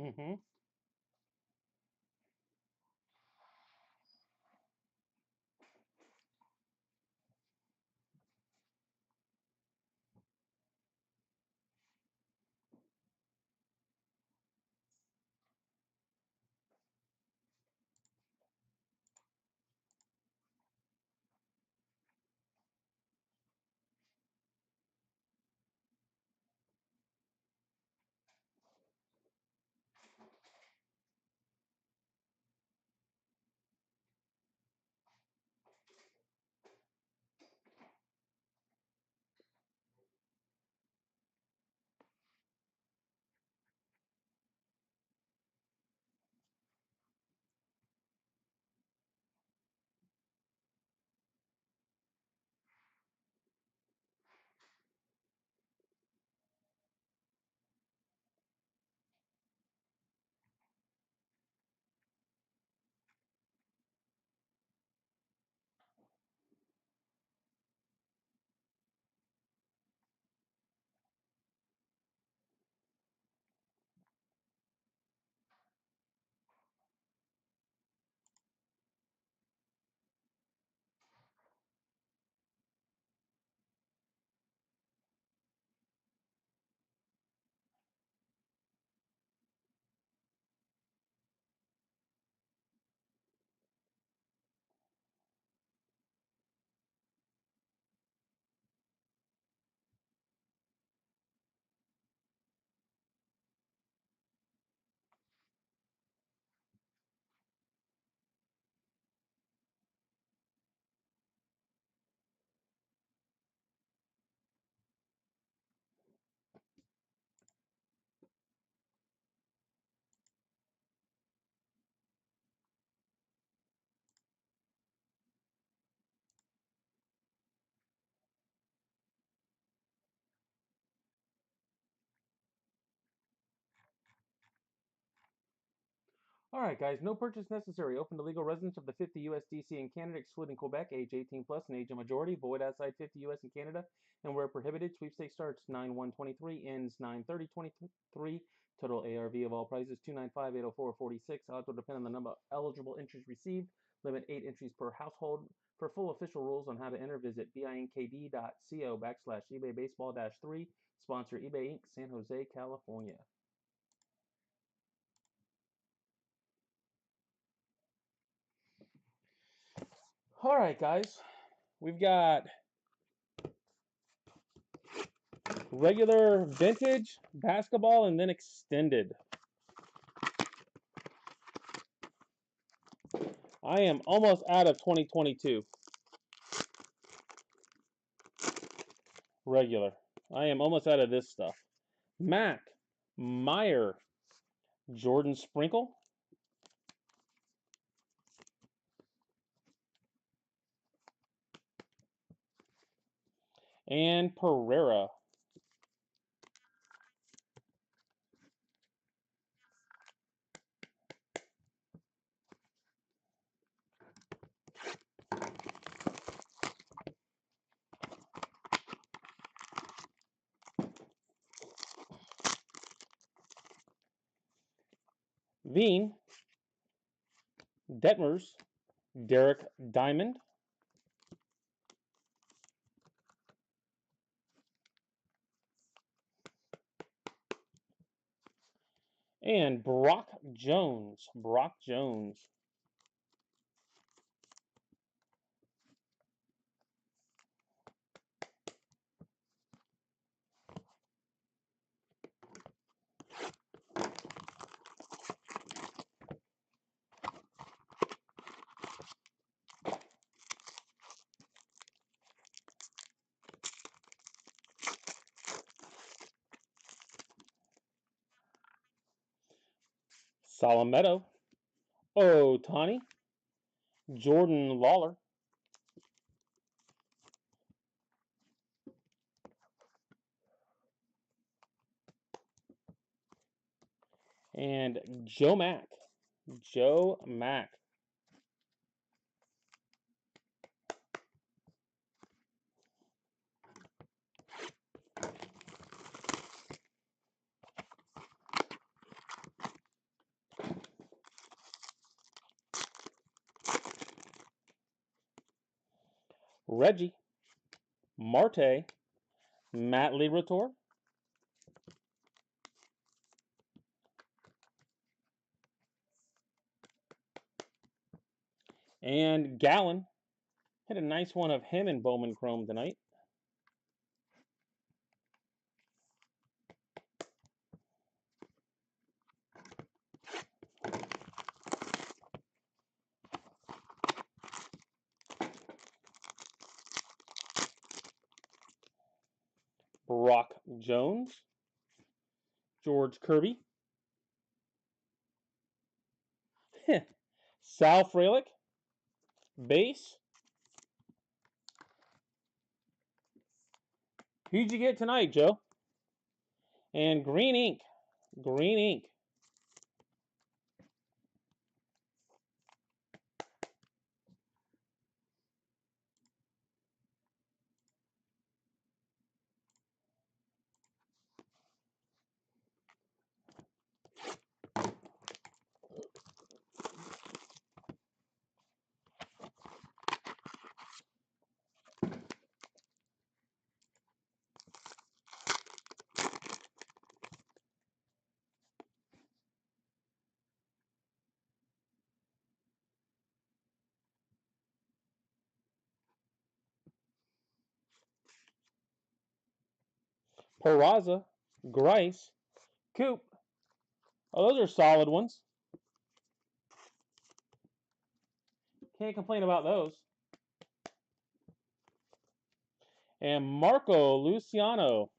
Mm-hmm. All right, guys. No purchase necessary. Open to legal residents of the 50 U.S., D.C., and Canada, excluding Quebec, age 18 plus, and age of majority. Void outside 50 U.S. and Canada, and where prohibited. Sweepstakes starts 9/1/23, ends 9/30/23. Total ARV of all prizes 295,804.46. Odds will depend on the number of eligible entries received. Limit 8 entries per household. For full official rules on how to enter, visit binkd.co/eBay baseball 3. Sponsor eBay Inc., San Jose, California. All right, guys. We've got regular vintage basketball and then extended. I am almost out of 2022 regular. I am almost out of this stuff. Mac, Meyer, Jordan Sprinkle, and Pereira. Veen, Detmers, Derek Diamond, and Brock Jones. Brock Jones. Salametto, Otani, Jordan Lawler, and Joe Mack. Joe Mack. Reggie, Marte, Matt Liberatore, and Gallen. Hit a nice one of him in Bowman Chrome tonight. Brock Jones, George Kirby, Sal Frelick, base. Who'd you get tonight, Joe? And green ink. Green ink. Peraza, Grice, Coop. Oh, those are solid ones. Can't complain about those. And Marco Luciano.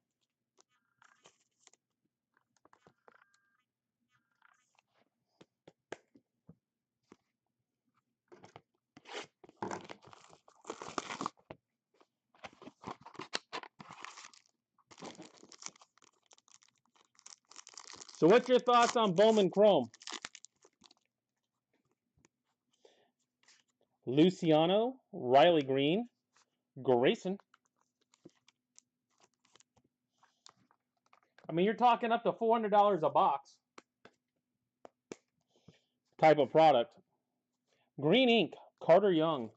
So what's your thoughts on Bowman Chrome? Luciano, Riley Green, Grayson. I mean, you're talking up to $400 a box type of product. Green ink, Carter Young.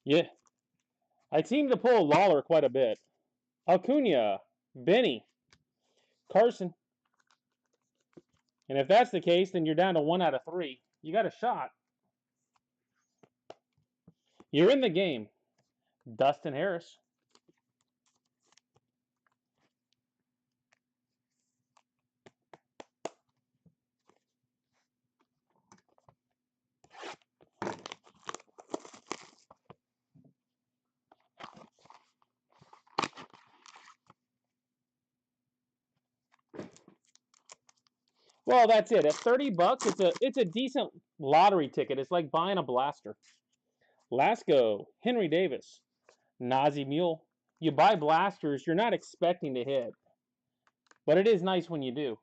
Yeah, I seem to pull Lawler quite a bit. Acuna, Benny, Carson. And if that's the case, then you're down to 1 out of 3. You got a shot. You're in the game. Dustin Harris. Well, that's it. At 30 bucks, it's a decent lottery ticket. It's like buying a blaster. Lasco, Henry Davis, Nazi Mule. You buy blasters, you're not expecting to hit. But it is nice when you do.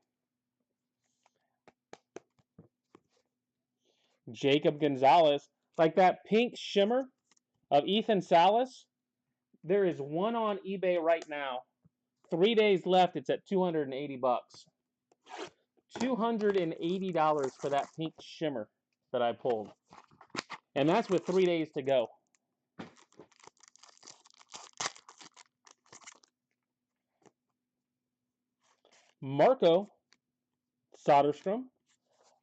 Jacob Gonzalez, like that pink shimmer of Ethan Salas. There is one on eBay right now. 3 days left. It's at 280 bucks. $280 for that pink shimmer that I pulled. And that's with 3 days to go. Marco Soderstrom,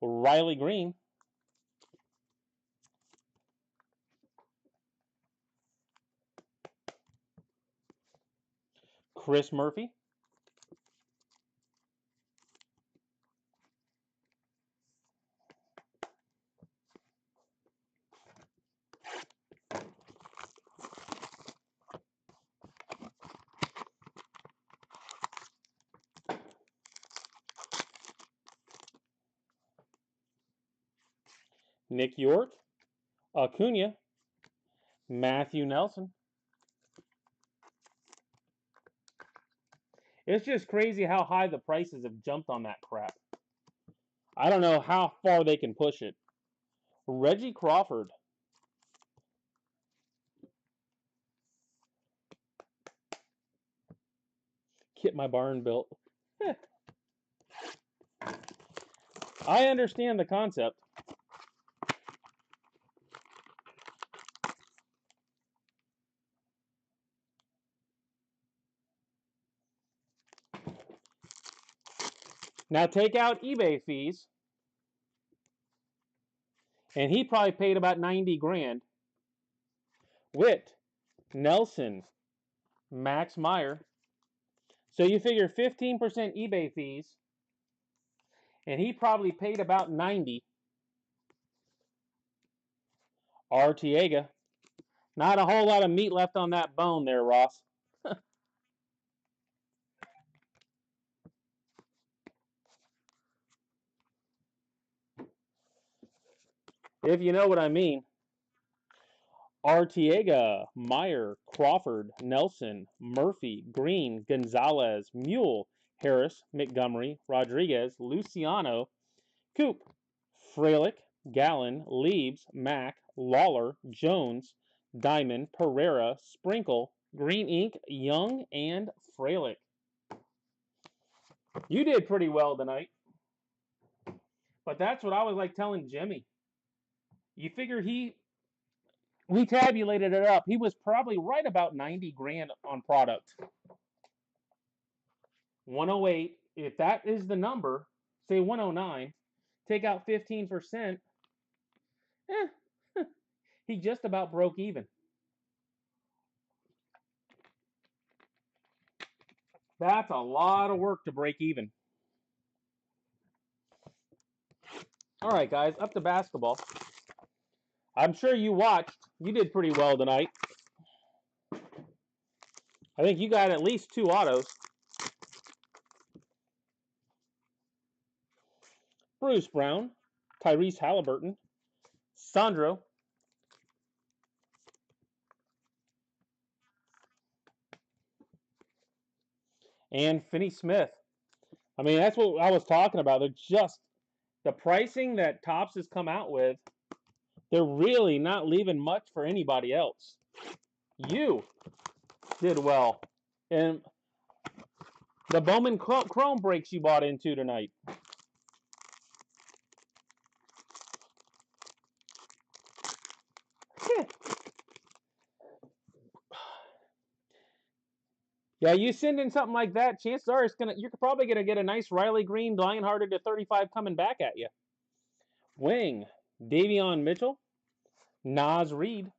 Riley Green, Chris Murphy, Nick York, Acuna, Matthew Nelson. It's just crazy how high the prices have jumped on that crap. I don't know how far they can push it. Reggie Crawford. Get my barn built. I understand the concept. Now take out eBay fees. And he probably paid about 90 grand. Witt, Nelson, Max Meyer. So you figure 15% eBay fees. And he probably paid about 90. Artiega. Not a whole lot of meat left on that bone there, Ross. If you know what I mean. Artiega, Meyer, Crawford, Nelson, Murphy, Green, Gonzalez, Mule, Harris, Montgomery, Rodriguez, Luciano, Coop, Frelick, Gallen, Leibs, Mack, Lawler, Jones, Diamond, Pereira, Sprinkle, Green Ink, Young, and Frelick. You did pretty well tonight. But that's what I was like telling Jimmy. You figure we tabulated it up. He was probably right about 90 grand on product. 108. If that is the number, say 109, take out 15%, he just about broke even. That's a lot of work to break even. All right, guys, up to basketball. I'm sure you watched. You did pretty well tonight. I think you got at least 2 autos. Bruce Brown, Tyrese Halliburton, Sandro, and Finney Smith. I mean, that's what I was talking about. They're just the pricing that Topps has come out with. They're really not leaving much for anybody else. You did well. And the Bowman Chrome breaks you bought into tonight. Yeah, you send in something like that, chances are you're probably gonna get a nice Riley Green Lionhearted to 35 coming back at you. Wing, Davion Mitchell, Naz Reid,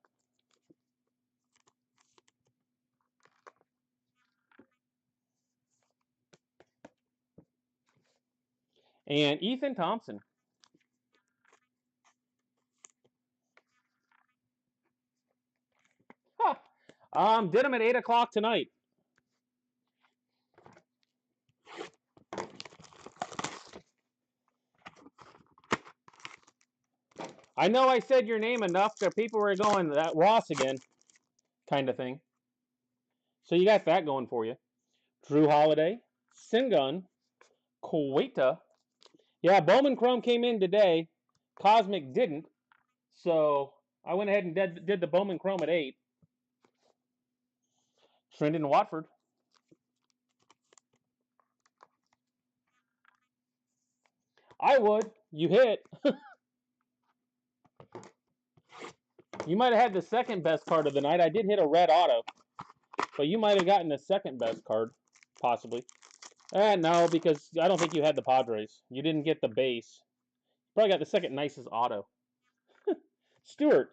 and Ethan Thompson. Did them at 8 o'clock tonight. I know I said your name enough that people were going, that Ross again, kind of thing. So you got that going for you. Drew Holiday, Singun, Kuwaita. Yeah, Bowman Chrome came in today. Cosmic didn't. So I went ahead and did the Bowman Chrome at 8. Trendon Watford. I would. You hit. You might have had the second best card of the night. I did hit a red auto. But you might have gotten the second best card, possibly. No, because I don't think you had the Padres. You didn't get the base. Probably got the second nicest auto. Stewart,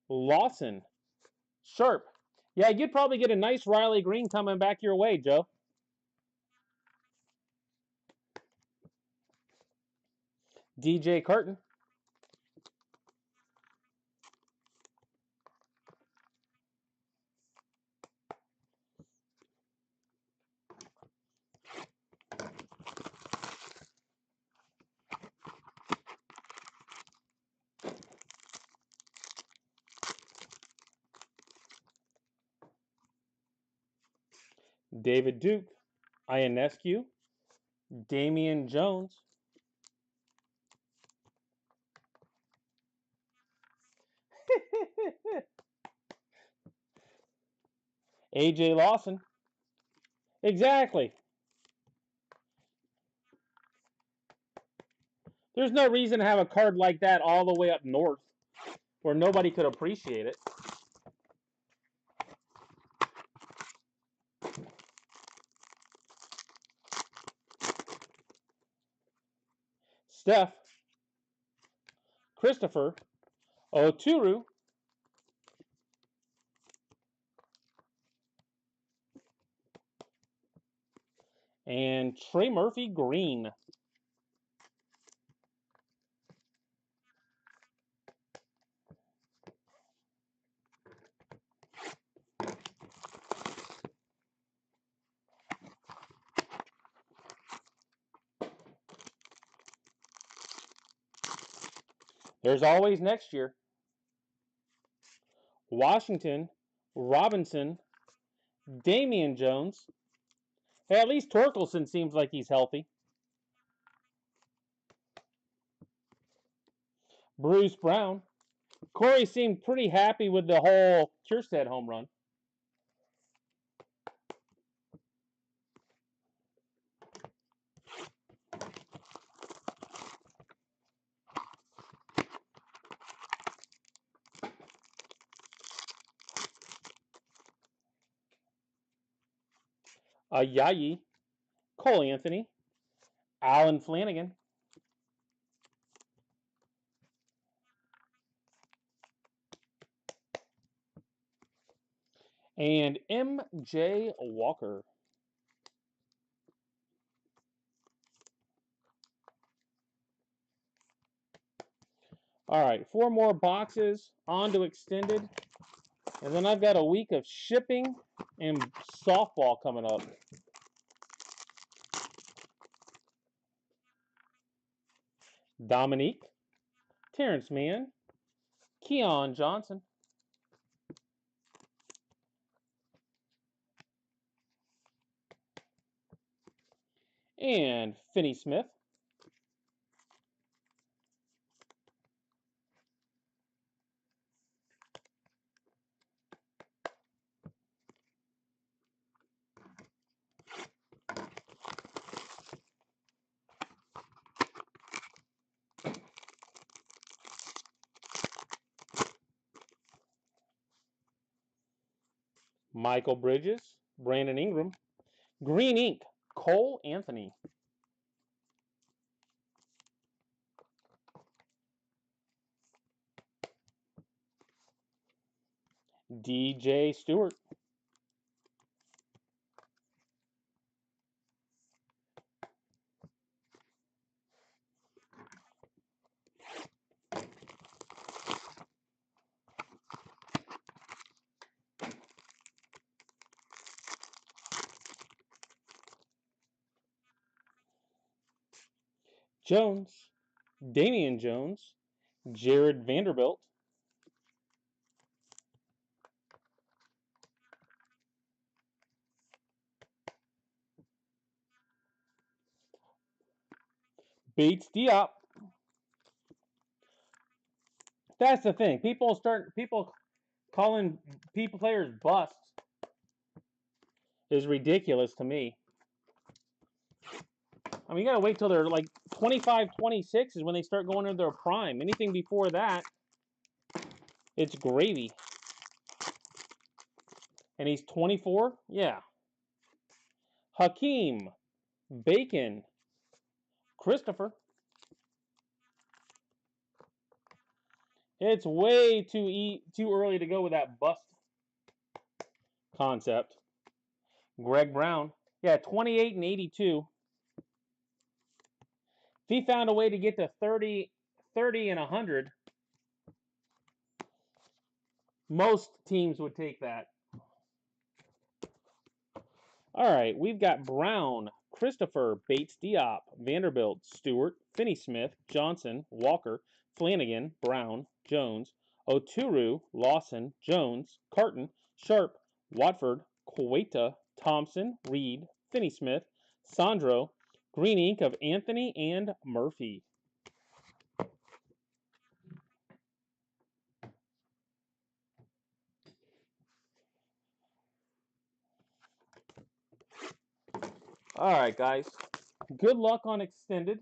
Lawson, Sharp. Yeah, you'd probably get a nice Riley Green coming back your way, Joe. DJ Carton. David Duke, Ionescu, Damian Jones, AJ Lawson. Exactly. There's no reason to have a card like that all the way up north where nobody could appreciate it. Steph. Christopher. Oturu. And Trey Murphy green. There's always next year. Washington, Robinson, Damian Jones. Hey, at least Torkelson seems like he's healthy. Bruce Brown. Corey seemed pretty happy with the whole Kierstead home run. Ayayi, Cole Anthony, Alan Flanagan, and MJ Walker. All right, 4 more boxes on to extended. And then I've got a week of shipping and softball coming up. Dominique, Terrence Mann, Keon Johnson, and Finney Smith. Michael Bridges, Brandon Ingram, Green Ink, Cole Anthony, DJ Stewart, Jones, Damian Jones, Jared Vanderbilt, Bates Diop. That's the thing. People calling players busts is ridiculous to me. I mean, you gotta wait till they're like 25, 26 is when they start going into their prime. Anything before that, it's gravy. And he's 24? Yeah. Hakeem, Bacon, Christopher. It's way too early to go with that bust concept. Greg Brown. Yeah, 28 and 82. If he found a way to get to 30 and 100, most teams would take that. All right, we've got Brown, Christopher, Bates Diop, Vanderbilt, Stewart, Finney Smith, Johnson, Walker, Flanagan, Brown, Jones, Oturu, Lawson, Jones, Carton, Sharp, Watford, Queta, Thompson, Reed, Finney Smith, Sandro, Green Ink of Anthony and Murphy. All right, guys. Good luck on extended.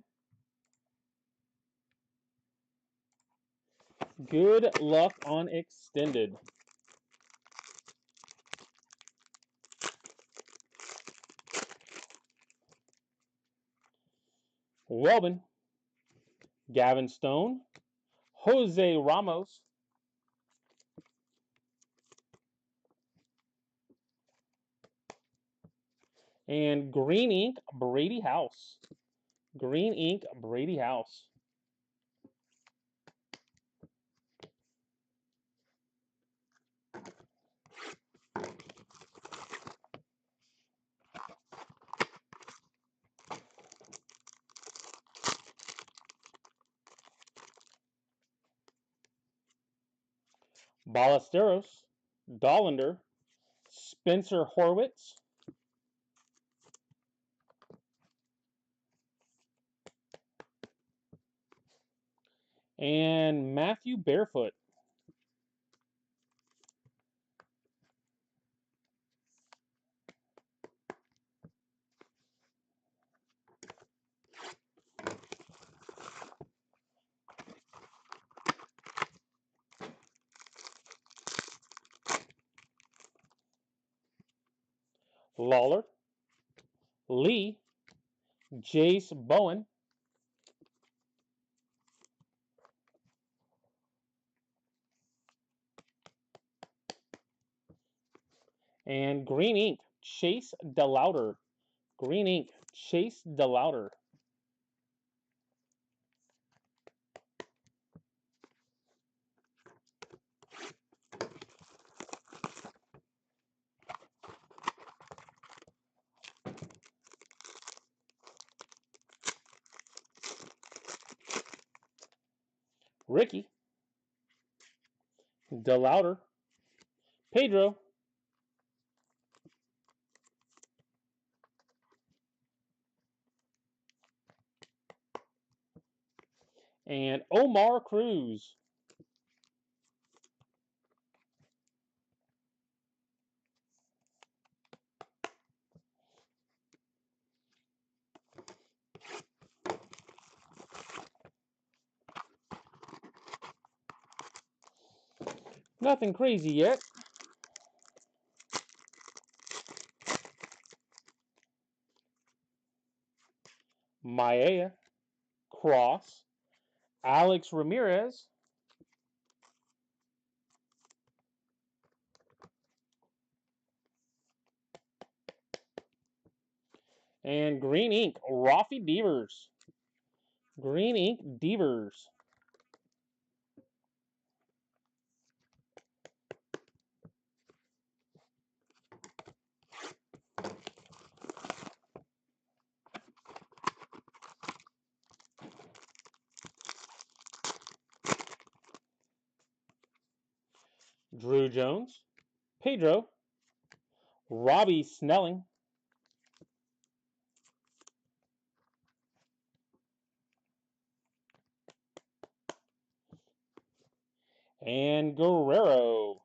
Good luck on extended. Welbin, Gavin Stone, Jose Ramos, and Green Ink, Brady House. Green Ink, Brady House. Ballesteros, Dollander, Spencer Horwitz, and Matthew Barefoot. Lawler, Lee, Jace Bowen, and Green Ink, Chase DeLauder. Green Ink, Chase DeLauder. Ricky, DeLauder, Pedro, and Omar Cruz. Nothing crazy yet. Maya, Cross, Alex Ramirez, and Green Ink, Rafi Devers. Green Ink, Devers. Drew Jones, Pedro, Robbie Snelling, and Guerrero.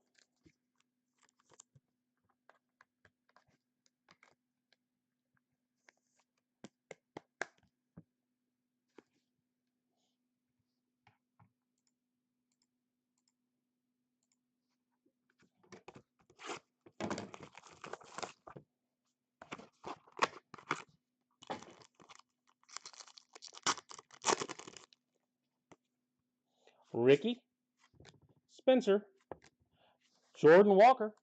Ricky, Spencer, Jordan Walker.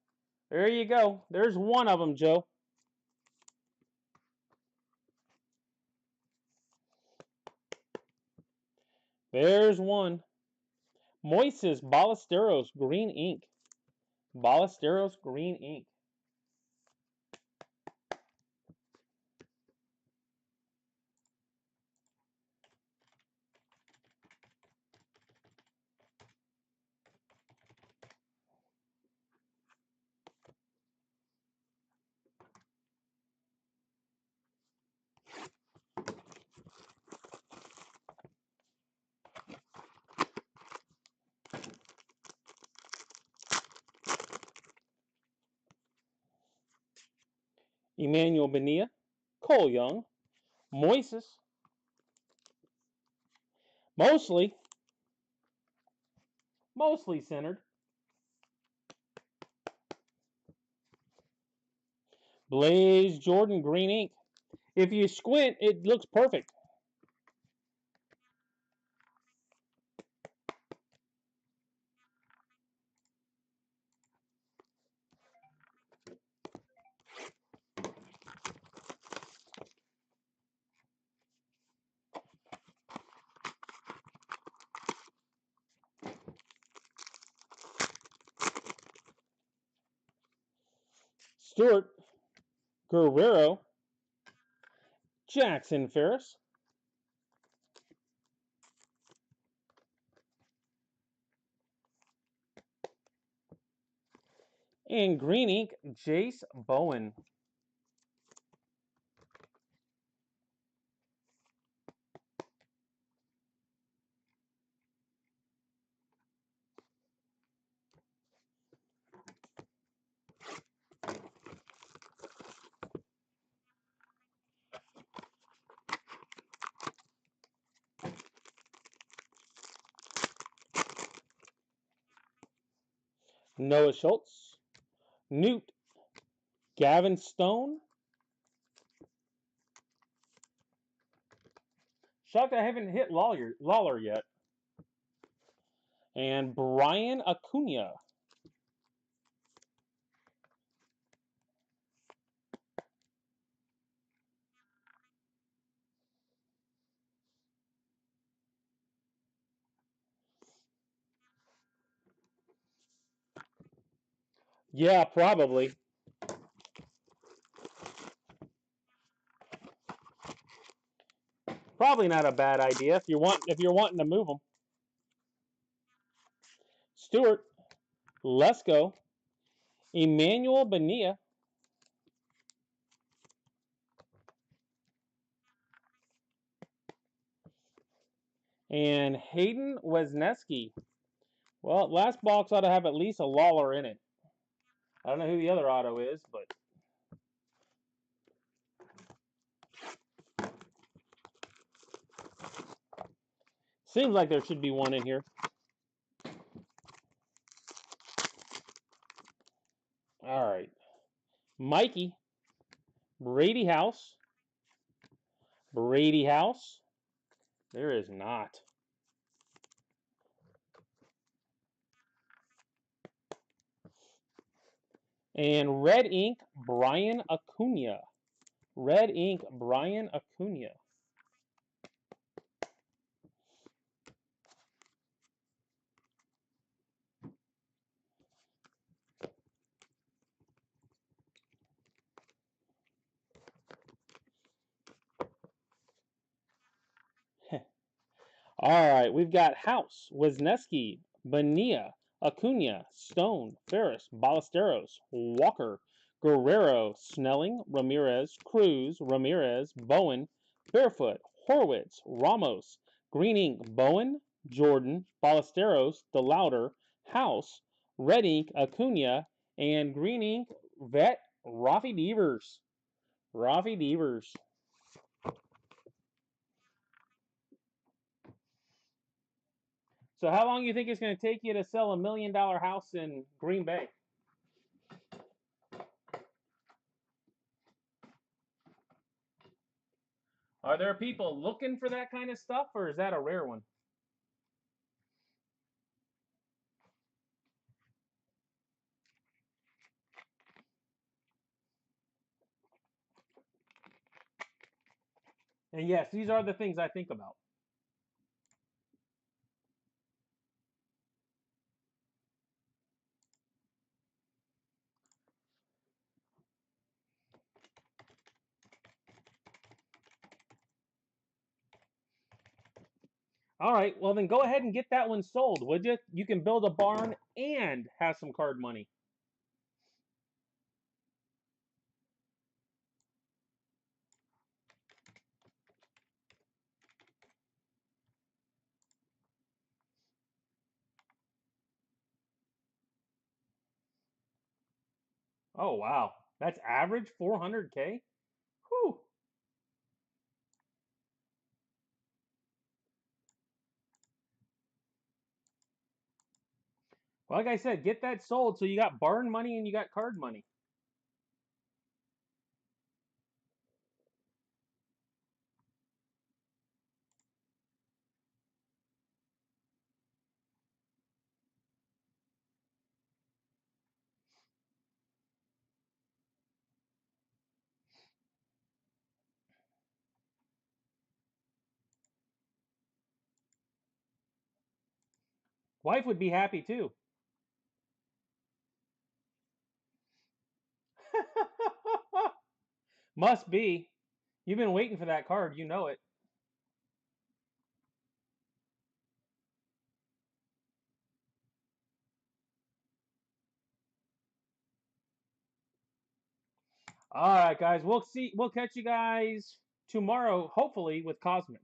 There you go. There's one of them, Joe. There's one. Moises Ballesteros, Green Ink. Ballesteros, Green Ink. Emmanuel Benia, Cole Young, Moises, mostly centered. Blaze Jordan green ink. If you squint, it looks perfect. Stewart, Guerrero, Jackson Ferris, and green ink, Jace Bowen. Noah Schultz, Newt, Gavin Stone. Shocked I haven't hit Lawler yet. And Brian Acuna. Yeah, probably. Probably not a bad idea if you're wanting to move them. Stewart, Lesko, Emmanuel Bonilla, and Hayden Wesneski. Well, last box ought to have at least a Lawler in it. I don't know who the other auto is, but seems like there should be one in here. All right. Mikey, Brady House. Brady House. There is not. And red ink, Brian Acuna. Red ink, Brian Acuna. All right, we've got House, Wesneski, Bonilla, Acuna, Stone, Ferris, Ballesteros, Walker, Guerrero, Snelling, Ramirez, Cruz, Ramirez, Bowen, Barefoot, Horwitz, Ramos, Green Ink, Bowen, Jordan, Ballesteros, DeLauder, House, Red Ink, Acuna, and Green Ink, Vet, Rafi Devers. Rafi Devers. So how long do you think it's going to take you to sell $1 million house in Green Bay? Are there people looking for that kind of stuff, or is that a rare one? And yes, these are the things I think about. All right, well then go ahead and get that one sold, would you? You can build a barn and have some card money. Oh wow, that's average 400K. Whew. Like I said, get that sold so you got barn money and you got card money. Wife would be happy too. Must be. You've been waiting for that card. You know it. All right, guys. We'll see. We'll catch you guys tomorrow, hopefully, with Cosmic.